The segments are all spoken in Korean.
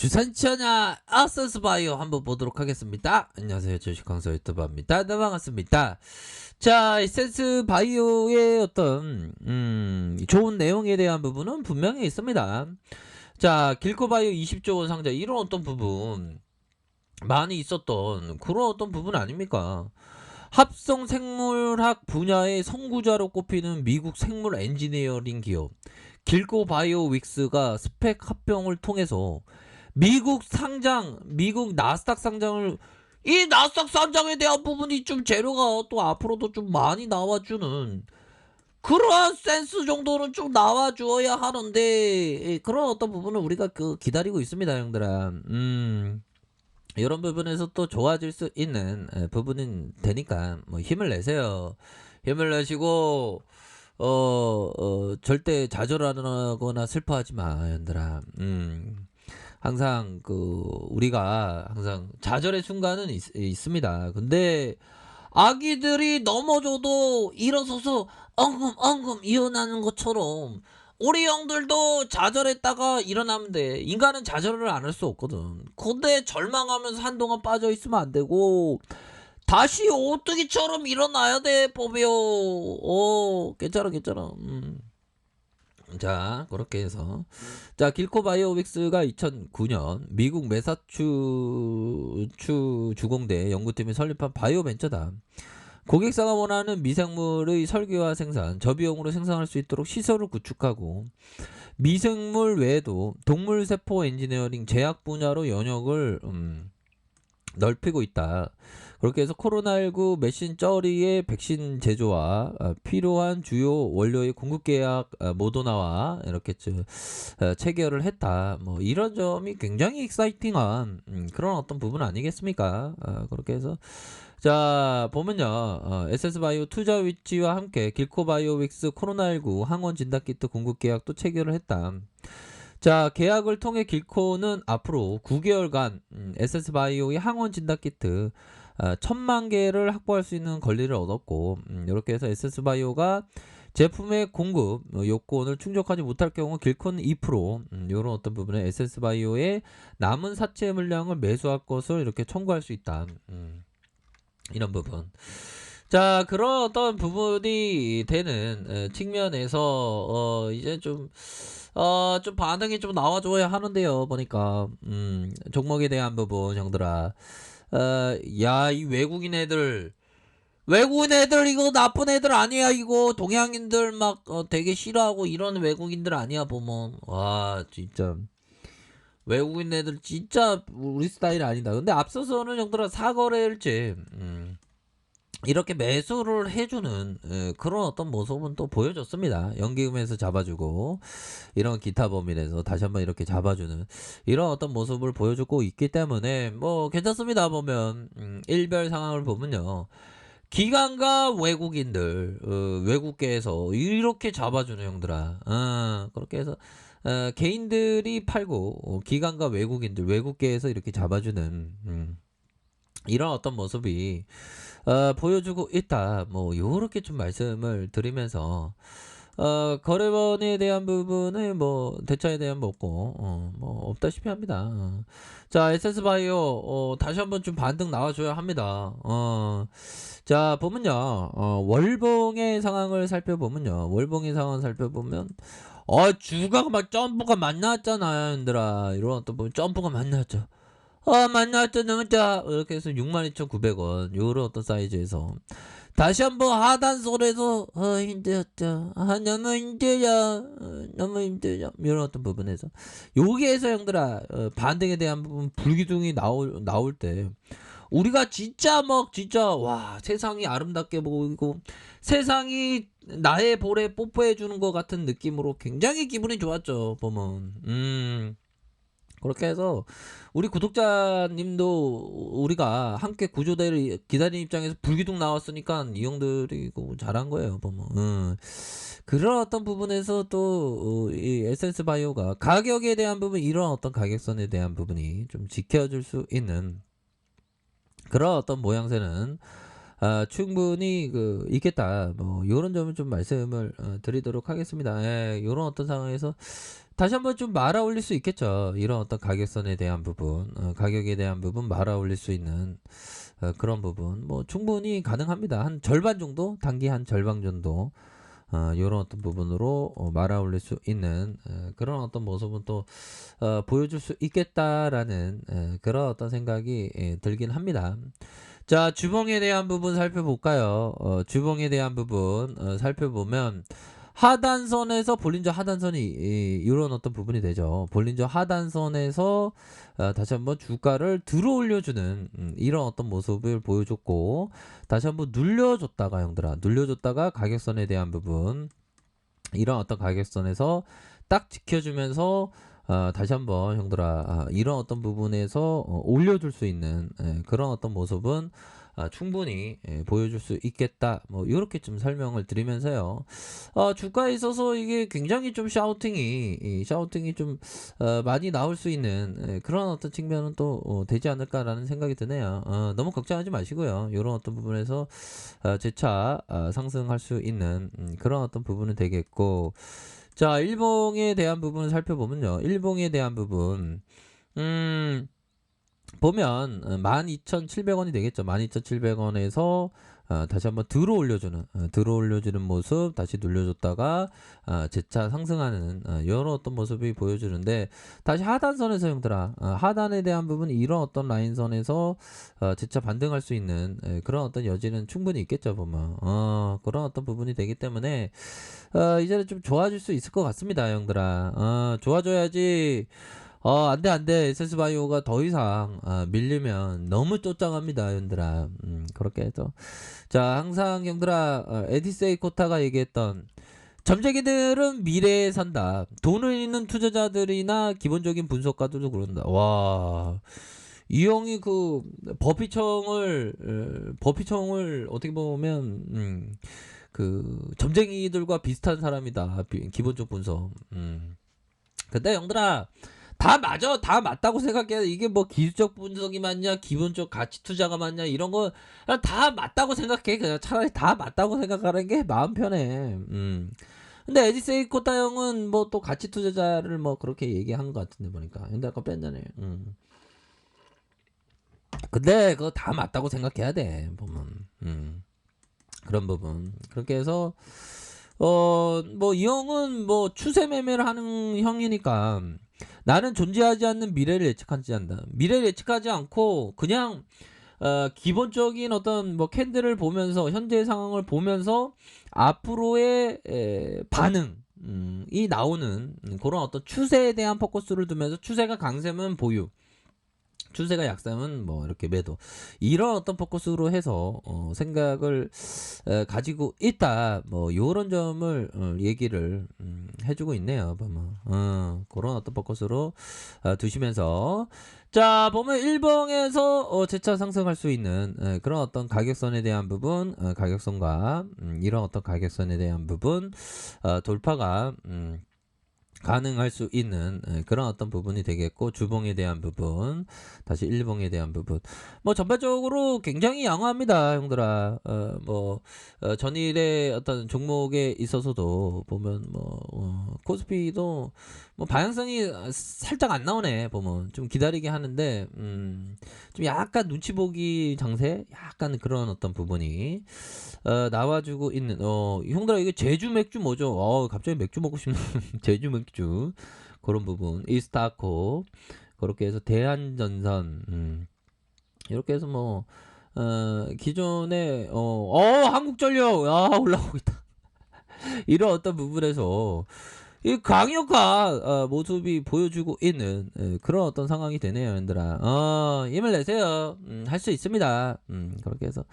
주산천야 아세스바이오 한번 보도록 하겠습니다. 안녕하세요, 주식강사 유튜버입니다. 네, 반갑습니다. 자, 에센스바이오의 어떤 좋은 내용에 대한 부분은 분명히 있습니다. 자, 길코바이오 20조 원 상자, 이런 어떤 부분 많이 있었던 그런 어떤 부분 아닙니까? 합성 생물학 분야의 선구자로 꼽히는 미국 생물 엔지니어링 기업 길코바이오 윅스가 스펙 합병을 통해서 미국 나스닥 상장을, 이 나스닥 상장에 대한 부분이 좀 재료가 또 앞으로도 좀 많이 나와주는 그러한 센스 정도는 좀 나와주어야 하는데, 그런 어떤 부분을 우리가 기다리고 있습니다, 형들아. 이런 부분에서 또 좋아질 수 있는 부분은 되니까 뭐 힘을 내세요. 힘을 내시고 절대 좌절하거나 슬퍼하지 마, 형들아. 항상 우리가 항상 좌절의 순간은 있습니다. 근데 아기들이 넘어져도 일어서서 엉금 일어나는 것처럼 우리 형들도 좌절했다가 일어나면 돼. 인간은 좌절을 안 할 수 없거든. 근데 절망하면서 한동안 빠져 있으면 안 되고 다시 오뚜기처럼 일어나야 돼, 보배요. 괜찮아. 자, 그렇게 해서 자, 길코바이오믹스가 2009년 미국 매사추 주공대 연구팀이 설립한 바이오벤처다. 고객사가 원하는 미생물의 설계와 생산, 저비용으로 생산할 수 있도록 시설을 구축하고 미생물 외에도 동물세포 엔지니어링 제약 분야로 영역을 넓히고 있다. 그렇게 해서 코로나19 메신저리의 백신 제조와 필요한 주요 원료의 공급 계약 모더나와 이렇게 체결을 했다. 뭐 이런 점이 굉장히 익사이팅한 그런 어떤 부분 아니겠습니까? 그렇게 해서 자, 보면요, 에센스바이오 투자 위치와 함께 길코바이오믹스 코로나19 항원 진단키트 공급 계약도 체결을 했다. 자, 계약을 통해 길코는 앞으로 9개월간 에센스바이오의 항원 진단키트 1000만 개를 확보할 수 있는 권리를 얻었고, 이렇게 해서 에센스바이오가 제품의 공급 요건을 충족하지 못할 경우 길코는 2% 이런 어떤 부분에 에센스바이오의 남은 사채 물량을 매수할 것을 이렇게 청구할 수 있다. 이런 부분. 자, 그런 어떤 부분이 되는 측면에서 이제 좀 반응이 좀 나와줘야 하는데요. 보니까 종목에 대한 부분, 형들아. 야, 이 외국인 애들 이거 나쁜 애들 아니야. 이거 동양인들 막 되게 싫어하고 이런 외국인들 아니야. 보면 와, 진짜 외국인 애들 진짜 우리 스타일 아니다. 근데 앞서서는 형들아 사거래일지 이렇게 매수를 해주는 그런 어떤 모습은 또 보여줬습니다. 연기금에서 잡아주고 이런 기타 범위에서 다시 한번 이렇게 잡아주는 이런 어떤 모습을 보여주고 있기 때문에 뭐 괜찮습니다. 보면 일별 상황을 보면요, 기관과 외국인들 외국계에서 이렇게 잡아주는 형들아, 그렇게 해서 개인들이 팔고 기관과 외국인들 외국계에서 이렇게 잡아주는 이런 어떤 모습이 보여주고 있다. 뭐 요렇게 좀 말씀을 드리면서 거래원에 대한 부분은 뭐 대차에 대한 뭐 없고 뭐 없다시피 합니다. 자, 에센스바이오 다시 한번 좀 반등 나와줘야 합니다. 자, 보면요, 월봉의 상황을 살펴보면요, 월봉의 상황을 살펴보면 주가가 막 점프가 많이 나왔잖아, 얘들아. 이런 어떤 보면 점프가 많이 나왔죠. 만나왔죠, 넘었다. 이렇게 해서 62,900원 요런 어떤 사이즈에서 다시 한번 하단선에서 힘들었죠. 너무 힘들어. 너무 힘들어. 이런 어떤 부분에서 여기에서 형들아, 반등에 대한 부분 불기둥이 나올 때 우리가 진짜 막 진짜 와, 세상이 아름답게 보이고 세상이 나의 볼에 뽀뽀해 주는 것 같은 느낌으로 굉장히 기분이 좋았죠, 보면. 그렇게 해서 우리 구독자님도 우리가 함께 구조대를 기다리는 입장에서 불기둥 나왔으니까 이 형들이 잘한 거예요, 보면. 그런 어떤 부분에서 또 이 에센스 바이오가 가격에 대한 부분, 이런 어떤 가격선에 대한 부분이 좀 지켜줄 수 있는 그런 어떤 모양새는 충분히 있겠다. 뭐 요런 점을 좀 말씀을 드리도록 하겠습니다. 예, 요런 어떤 상황에서 다시 한번 좀 말아 올릴 수 있겠죠. 이런 어떤 가격선에 대한 부분, 가격에 대한 부분 말아 올릴 수 있는 그런 부분 뭐 충분히 가능합니다. 한 절반 정도, 단기 한 절반 정도 요런 어떤 부분으로 말아 올릴 수 있는 그런 어떤 모습은 또 보여줄 수 있겠다라는 그런 어떤 생각이 들긴 합니다. 자, 주봉에 대한 부분 살펴볼까요? 주봉에 대한 부분 살펴보면 하단선에서 볼린저 하단선이 이런 어떤 부분이 되죠. 볼린저 하단선에서 다시 한번 주가를 들어 올려주는 이런 어떤 모습을 보여줬고, 다시 한번 눌려줬다가 형들아 눌려줬다가 가격선에 대한 부분, 이런 어떤 가격선에서 딱 지켜주면서 다시 한번 형들아 이런 어떤 부분에서 올려줄 수 있는 그런 어떤 모습은 충분히 보여줄 수 있겠다. 뭐 이렇게 좀 설명을 드리면서요. 주가에 있어서 이게 굉장히 좀 샤우팅이 좀 많이 나올 수 있는 그런 어떤 측면은 또 되지 않을까라는 생각이 드네요. 너무 걱정하지 마시고요. 이런 어떤 부분에서 재차 상승할 수 있는 그런 어떤 부분은 되겠고, 자, 일봉에 대한 부분을 살펴보면요. 일봉에 대한 부분, 보면 12,700원이 되겠죠. 12,700원에서 다시 한번 들어 올려주는 모습, 다시 눌려줬다가 재차 상승하는 이런 어떤 모습이 보여주는데, 다시 하단선에서 형들아 하단에 대한 부분, 이런 어떤 라인선에서 재차 반등할 수 있는 그런 어떤 여지는 충분히 있겠죠. 보면 그런 어떤 부분이 되기 때문에 이제는 좀 좋아질 수 있을 것 같습니다, 형들아. 좋아져야지. 안 돼. SS바이오가 더 이상 밀리면 너무 쫓아갑니다, 형들아. 그렇게 해서. 자, 항상 형들아, 에디세이 코타가 얘기했던, 점쟁이들은 미래에 산다. 돈을 있는 투자자들이나 기본적인 분석가들도 그런다. 와, 이 형이 그 버피청을 어떻게 보면 그 점쟁이들과 비슷한 사람이다. 기본적 분석. 근데 형들아, 다 맞아. 다 맞다고 생각해. 이게 뭐 기술적 분석이 맞냐, 기본적 가치 투자가 맞냐, 이런 거 다 맞다고 생각해. 그냥 차라리 다 맞다고 생각하는 게 마음 편해. 근데 에디세이 코타 형은 뭐 또 가치 투자자를 뭐 그렇게 얘기한 것 같은데 보니까. 근데 아까 뺐잖아요. 근데 그거 다 맞다고 생각해야 돼. 보면. 그런 부분. 그렇게 해서 뭐 이 형은 뭐 추세 매매를 하는 형이니까, 나는 존재하지 않는 미래를 예측하지 않는다. 미래를 예측하지 않고 그냥 기본적인 어떤 뭐 캔들을 보면서, 현재 상황을 보면서 앞으로의 반응 이 나오는 그런 어떤 추세에 대한 포커스를 두면서, 추세가 강세면 보유, 추세가 약세면 뭐 이렇게 매도, 이런 어떤 포커스로 해서 생각을 가지고 있다. 뭐 요런 점을 얘기를 해주고 있네요. 보면 그런 어떤 포커스로 두시면서, 자, 보면 일봉에서 재차 상승할 수 있는 그런 어떤 가격선에 대한 부분, 가격선과 이런 어떤 가격선에 대한 부분 돌파가 가능할 수 있는 그런 어떤 부분이 되겠고, 주봉에 대한 부분, 다시 일봉에 대한 부분, 뭐 전반적으로 굉장히 양호합니다, 형들아. 전일의 어떤 종목에 있어서도 보면 뭐 코스피도 뭐 방향성이 살짝 안 나오네. 보면 좀 기다리게 하는데 좀 약간 눈치 보기 장세, 약간 그런 어떤 부분이 나와주고 있는. 형들아, 이게 제주 맥주 뭐죠? 갑자기 맥주 먹고 싶네. 제주 맥주, 그런 부분, 이스타코, 그렇게 해서 대한전선, 이렇게 해서 뭐 기존에 한국전력 올라오고 있다. 이런 어떤 부분에서 이 강력한 모습이 보여주고 있는 그런 어떤 상황이 되네요, 얘들아. 힘을 내세요. 할 수 있습니다. 그렇게 해서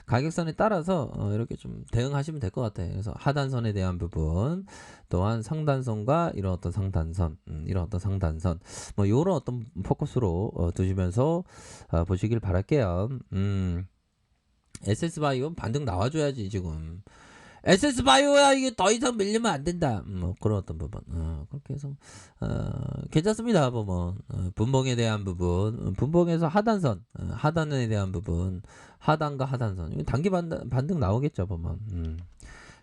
가격선에 따라서 이렇게 좀 대응하시면 될 것 같아요. 그래서 하단선에 대한 부분, 또한 상단선과 이런 어떤 상단선, 뭐 이런 어떤 포커스로 두시면서 보시길 바랄게요. SS바이오 반등 나와줘야지 지금. SS바이오야, 이게 더 이상 밀리면 안 된다. 뭐 그런 어떤 부분. 그렇게 해서 괜찮습니다. 보면 분봉에 대한 부분, 분봉에서 하단선, 하단에 대한 부분, 하단과 하단선, 이거 단기 반등 나오겠죠. 보면.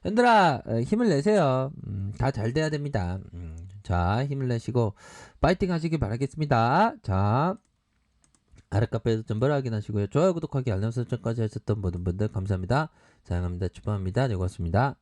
얘들아, 힘을 내세요. 다 잘 돼야 됩니다. 자, 힘을 내시고 파이팅 하시길 바라겠습니다. 자, 아래 카페에서 정보를 확인하시고요. 좋아요, 구독하기, 알람 설정까지 하셨던 모든 분들 감사합니다. 사랑합니다. 축복합니다. 네, 고맙습니다.